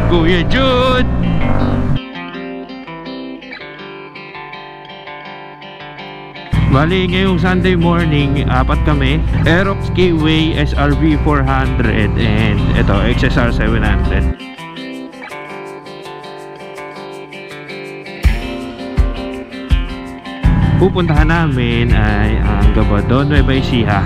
Kuya Jude. Bali ngayong Sunday morning, apat kami. Aerox Keyway SRV 400 and ito XSR 700. Pupuntahan namin ay ang Gabaldon, Nueva Ecija.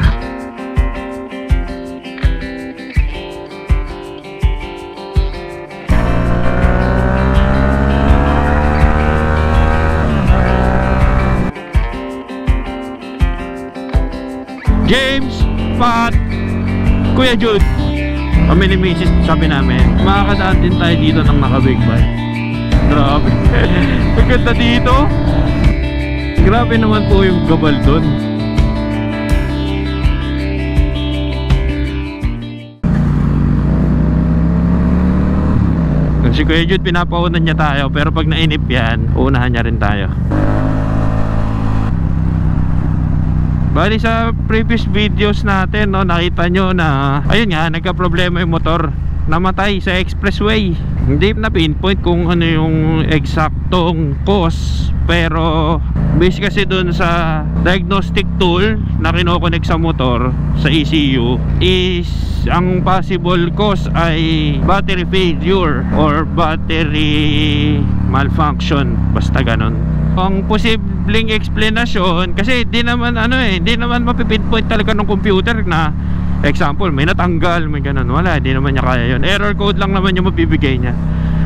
James, Pat, Kuya Jude, kami ni Mrs. sabi namin makakadaan din tayo dito ng naka-big bike. Grabe. Ang ganda dito. Grabe naman po yung Gabaldon. Si Kuya Jude pinapaunan niya tayo, pero pag nainip yan, uunahan niya rin tayo. Bali sa previous videos natin, no, nakita nyo na ayun nga, nagka-problema yung motor, namatay sa expressway. Hindi na pinpoint kung ano yung eksaktong cause, pero base kasi dun sa diagnostic tool na kinokonek sa motor sa ECU is ang possible cause ay battery failure or battery malfunction, basta ganon. Ang posibleng explanation kasi di naman hindi naman mapipinpoint talaga ng computer na example may natanggal, may ganun, wala, di naman niya kaya yun. Error code lang naman yung mabibigay niya.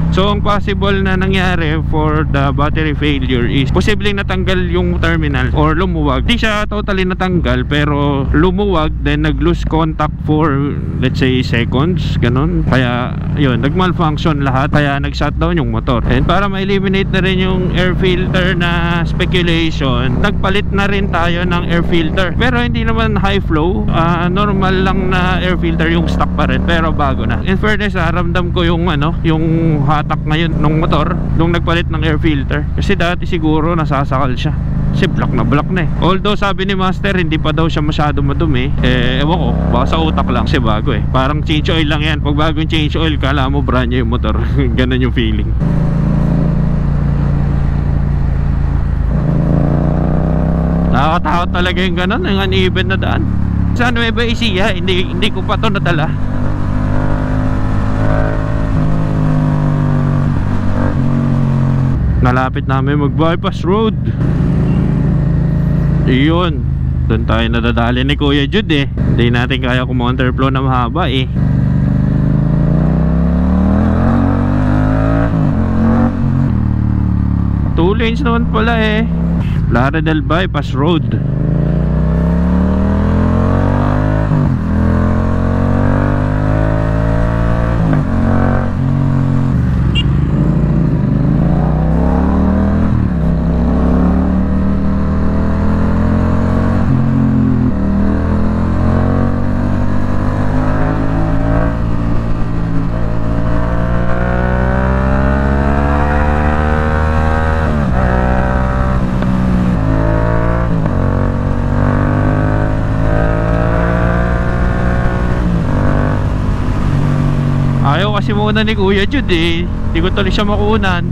So ang possible na nangyari for the battery failure is posibleng natanggal yung terminal or lumuwag. Di siya totally natanggal pero lumuwag, then nag-lose contact for let's say seconds, ganun. Kaya yun, nag-malfunction lahat, kaya nag-shutdown yung motor. And para ma-eliminate na rin yung air filter na speculation, nagpalit na rin tayo ng air filter. Pero hindi naman high flow, normal lang na air filter yung stock pa rin, pero bago na. In fairness, ramdam ko yung yung hatak ngayon ng motor nung nagpalit ng air filter. Kasi dati siguro nasasakal siya. Kasi black na eh. Although sabi ni Master hindi pa daw siya masyado madumi, ewan ko, baka sa utak lang kasi bago eh. Parang change oil lang yan. Pag bagong change oil, kala mo brand new yung motor. Ganun yung feeling. Nakakatakot talaga yung ganun, yung uneven na daan. Sa Nueva Ecija, hindi ko pa to nadala. Malapit namin mag-bypass road. Iyon, doon tayo nadadali ni Kuya Jude eh. Hindi natin kaya kumonterflow na mahaba eh. Two lanes naman pala eh. Laredale Bypass Road. Ayaw kasi muna ni Kuya Jude eh. Hindi ko tuloy siya makunan.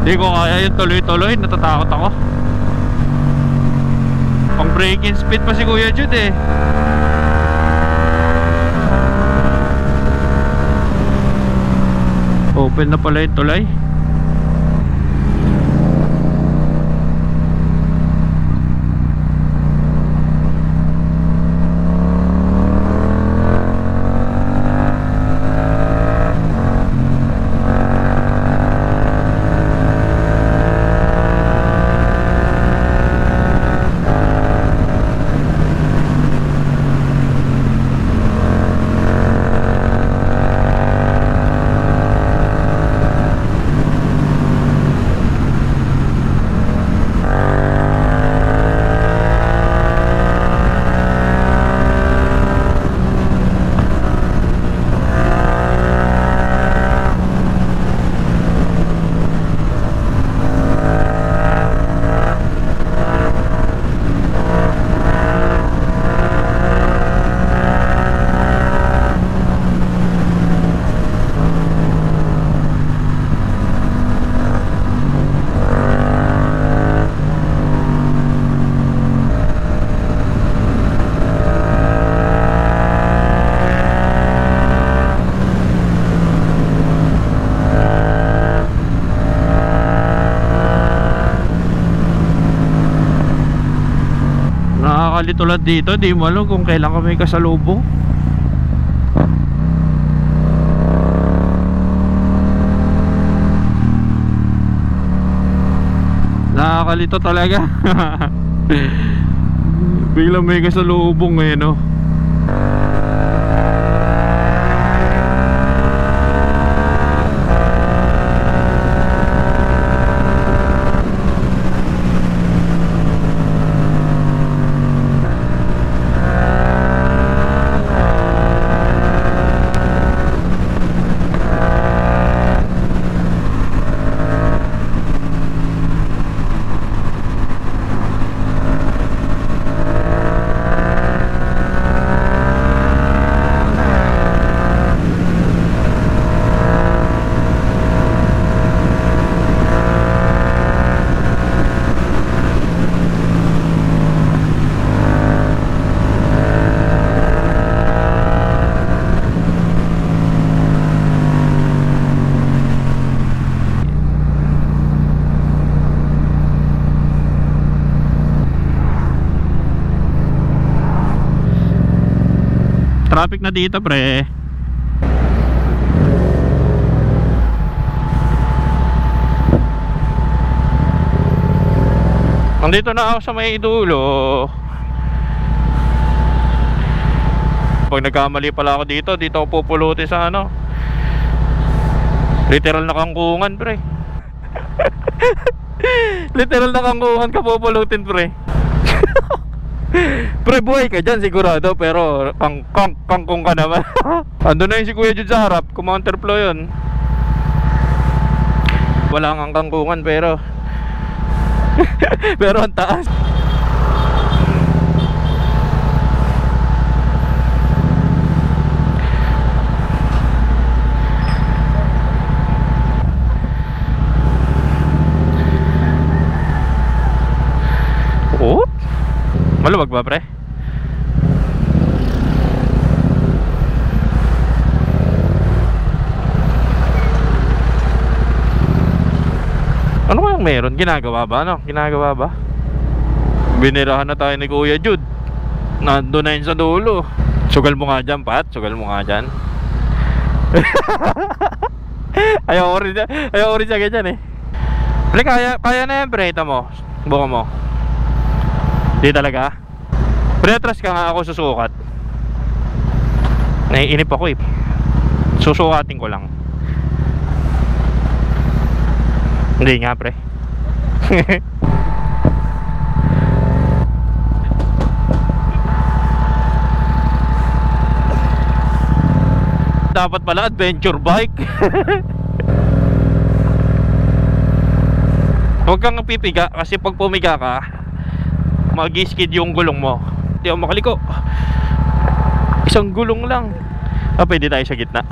Hindi ko kaya yung tuloy-tuloy, natatakot ako. Pang breaking speed pa si Kuya Jude eh. Open na pala yung tulay. nakakalito lang dito, di mo alam kung kailan kami kasalubong. Nakakalito talaga. Biglang may kasalubong eh, no? Traffic na dito, pre. Nandito na ako sa may dulo. Pag nagkamali pala ako dito, dito ako pupulutin sa ano, literal na kangkungan, pre. Literal na kangkungan ka pupulutin, pre. Pre, buhay ka dyan sigurado, pero kangkong ka naman. Ando na yung si Kuya Jude sa harap, kumounterflow yun. Wala nga kangkungan, pero pero ang taas. Oh, maluwag ba, pre? Ano kayang meron? Ginagawa ba? Ano? Ginagawa ba? Binirahan na tayo ni Kuya Jude. Nandun na yun sa dulo. Sugal mo nga dyan, Pat. Sugal mo nga dyan. Ayaw ko rin siya ganyan eh. Pre, kaya na yan, pre. Ito mo. Buka mo. Di talaga. Pre-atras ka nga, ako susukat. Naiinip ako eh. Susukatin ko lang. Hindi nga, pre. Dapat pala adventure bike. Huwag kang pipiga, kasi pag pumiga ka, mag-skid yung gulong mo. Hindi ako makaliko. Isang gulong lang. Pwede tayo sa gitna.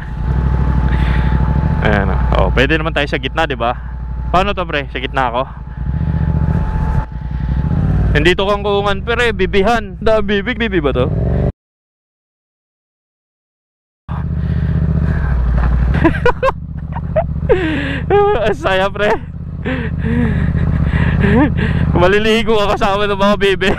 Ayan. Pwede naman tayo sa gitna, diba? Paano to, pre? Sa gitna ako. Hindi to kangkungan, pero bibihan. Daan bibig, bibi ba to? Saya, pre. Maliligo ka kasama ng mga bibi.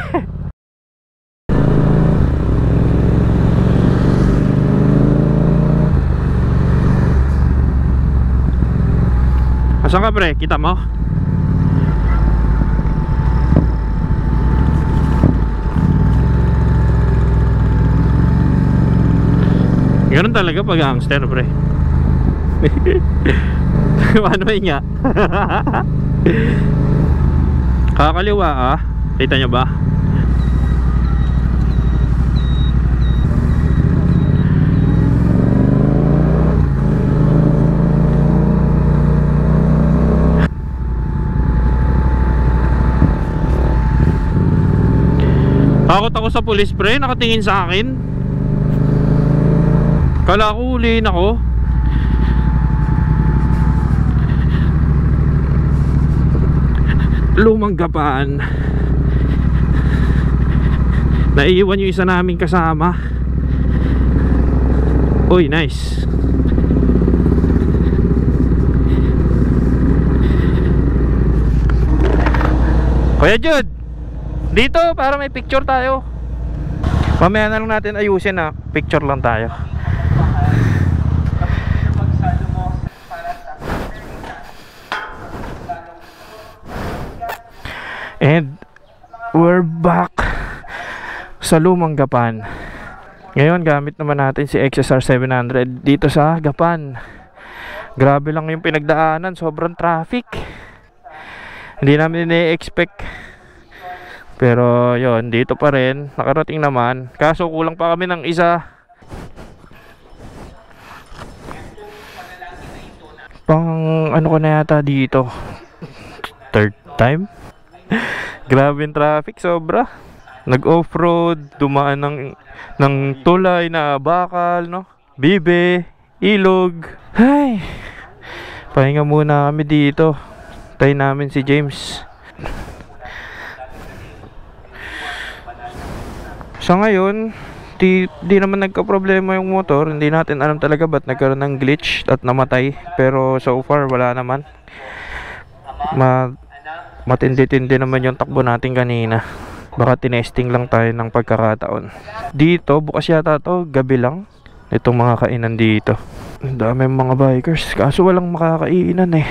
Asan ka, pre? Kita mo? Ganun talaga pag gangster, pre. Ano nga? Kakaliwa ah. Kita nyo ba? Takot ako sa police, pre. Nakatingin sa akin. Kala ko huliin ako. Lumang gapaan. Naiiwan yung isa naming kasama. Uy, nice. Kuya Jude, dito para may picture tayo. Mamaya na lang natin ayusin na. Picture lang tayo. And we're back sa lumang Gapan. Ngayon gamit naman natin si XSR 700 dito sa Gapan. Grabe lang yung pinagdaanan, sobrang traffic. Hindi namin ini-expect. Pero yon, dito pa rin, nakarating naman. Kaso kulang pa kami ng isa. Pang ano ko na yata dito, third time. Grabe yung traffic, sobra. Nag-off-road, dumaan ng tulay na bakal, no? Bibe, ilog. Ay, pahinga muna kami dito. Tayo namin si James. Sa ngayon, di naman nagka-problema yung motor. Hindi natin alam talaga ba't nagkaroon ng glitch at namatay. Pero so far, wala naman. Matindi-tindi naman yung takbo natin kanina. Baka tinesting lang tayo ng pagkakataon. Dito, bukas yata to, gabi lang. Itong mga kainan dito. Ang dami mga bikers. Kaso walang makakainan eh.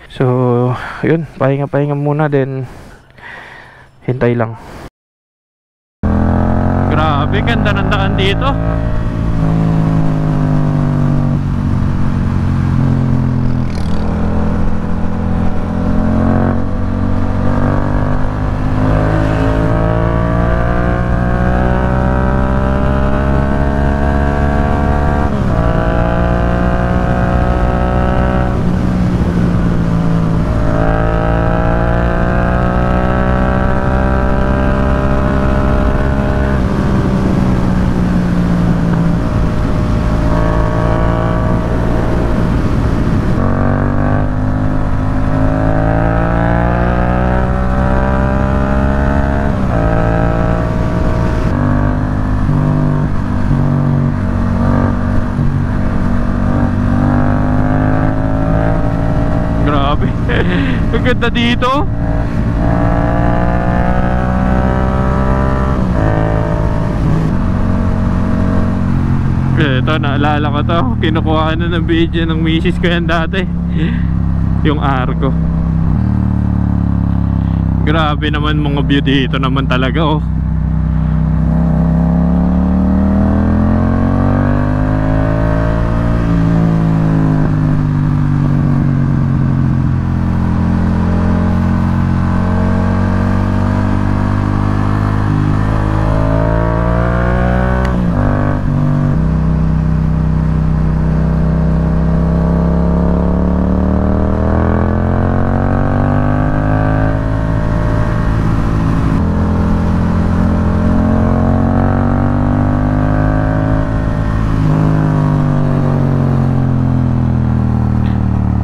So, yun. Pahinga-pahinga muna din. Hintay lang. Grabe, ganda ng daan dito. Ang ganda dito. Ito, naalala ko to. Kinukuha na ng video ng misis ko yan dati. Yung Argo. Grabe naman mga view dito naman talaga, oh.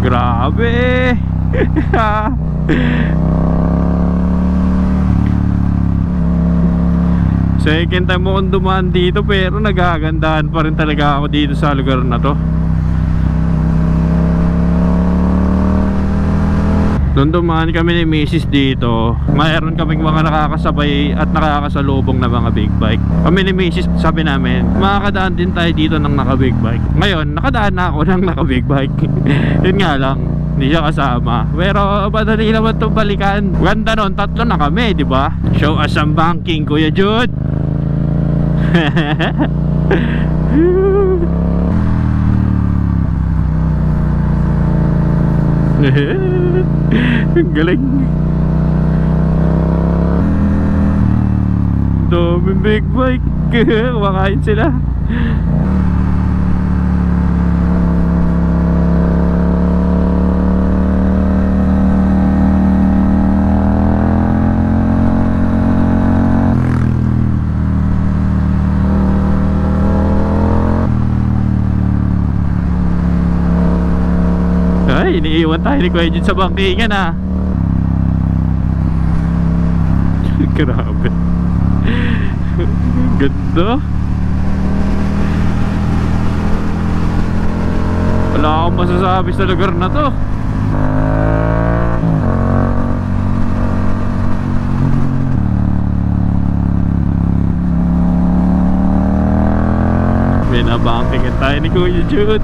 Grabe. Second time mo kong dumaan dito, pero nagagandahan pa rin talaga ako dito sa lugar na to. Doon dumaan kami ni Mrs. dito. Mayroon kaming mga nakakasabay at nakakasalubong na mga big bike. Kami ni Mrs. sabi namin, makakadaan din tayo dito ng naka big bike. Ngayon, nakadaan na ako ng naka big bike. Yun nga lang, hindi siya kasama. Pero madali naman itong balikan. Ganda nun, tatlo na kami, di ba? Show us some banking, Kuya Jude. Ang galing. Daming big bike. Kumakain sila. Ay, iniiwan tayo ni Kuya Jude sa bangkingan, ah. Grabe. Ganda. Wala akong masasabi sa lugar na to. binabangkingan tayo ni Kuya Jude.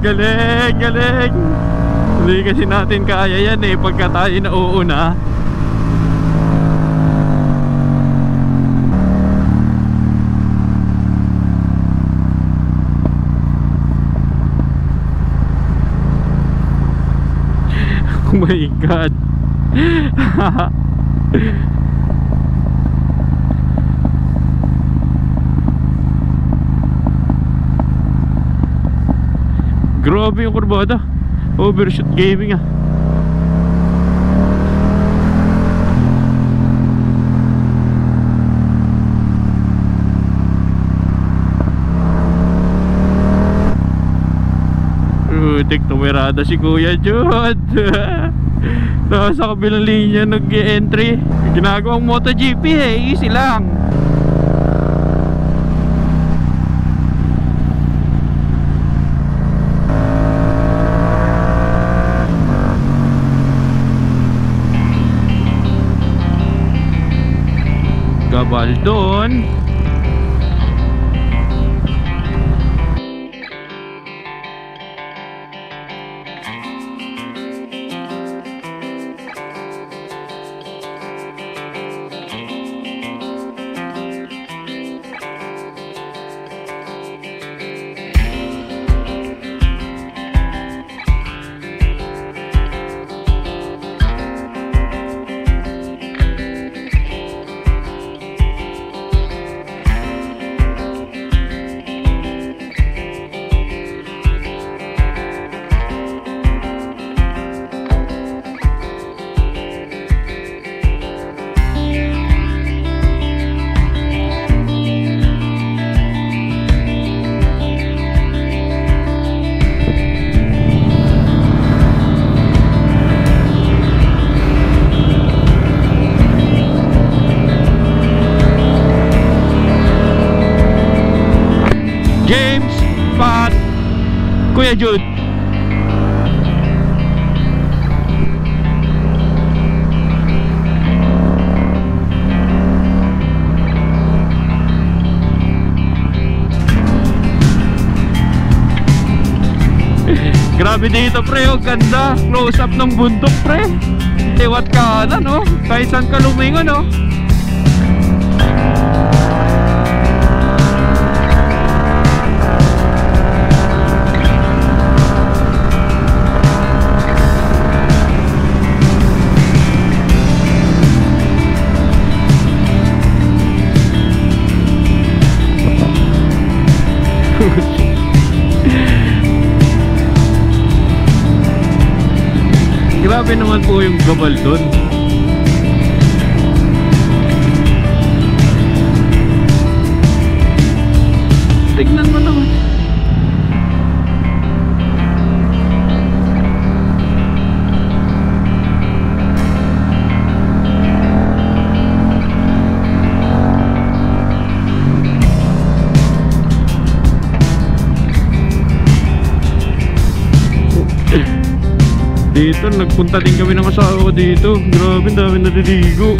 Galing, galing. Hindi kasi natin kaya yan eh pagka tayo nauuna. Oh my God. Grabe yung kurbada. Overshoot gaming ah. Utik, tumirada si Kuya Jude. Nasa kabilang linya nag-entry. Ginagawang MotoGP eh, easy lang. Gabaldon. Kuya Jude. Grabe dito pre, oh ganda. Close up ng bundok pre. Iwat ka na no, kahit saan ka lumingon no. Grabe naman po yung Gabaldon. Tignan mo naman. Dito, nagpunta din kami ng asawa dito. Grabe, dami naliligo.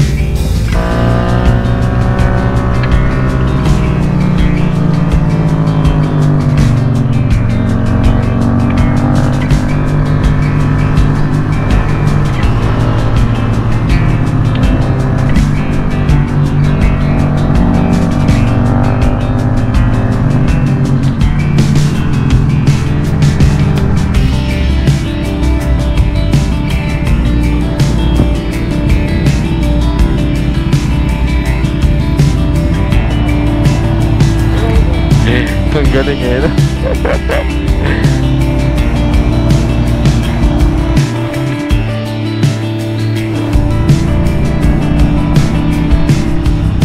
Ang galing eh, no?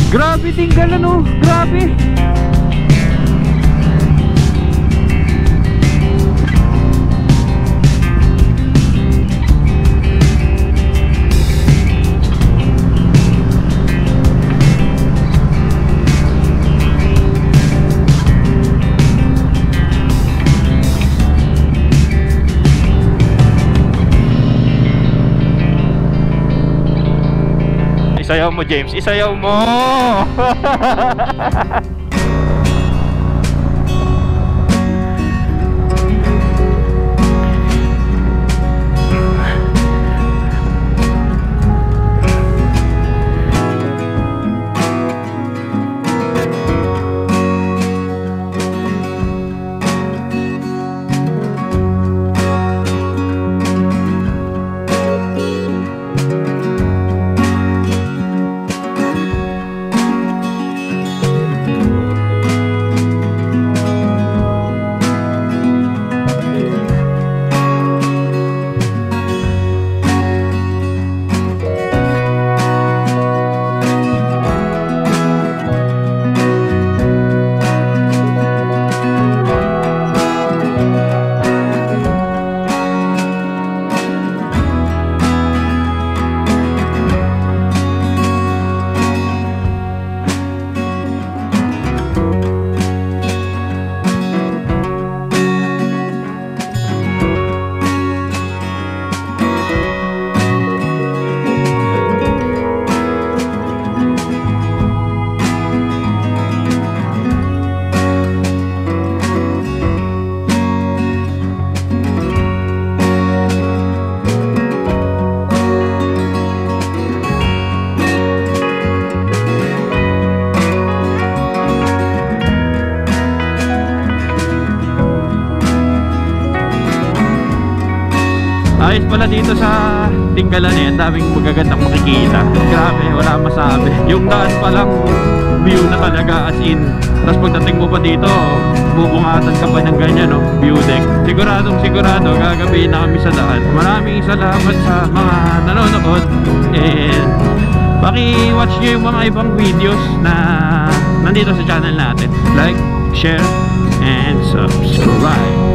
Grabe tinggal ano, grabe. Isayaw mo, James. Isayaw mo! Ayos pala dito sa Tinggalan eh, ang daming magagandang makikita. Grabe, wala masabi. Yung daan palang view na talaga, as in. Tapos pagdating mo pa dito, bubungatan ka pa ng ganyan, no? View deck. Siguradong sigurado, gagabihin na kami sa daan. Maraming salamat sa mga nanonood. And paki-watch nyo yung mga ibang videos na nandito sa channel natin. Like, share, and subscribe.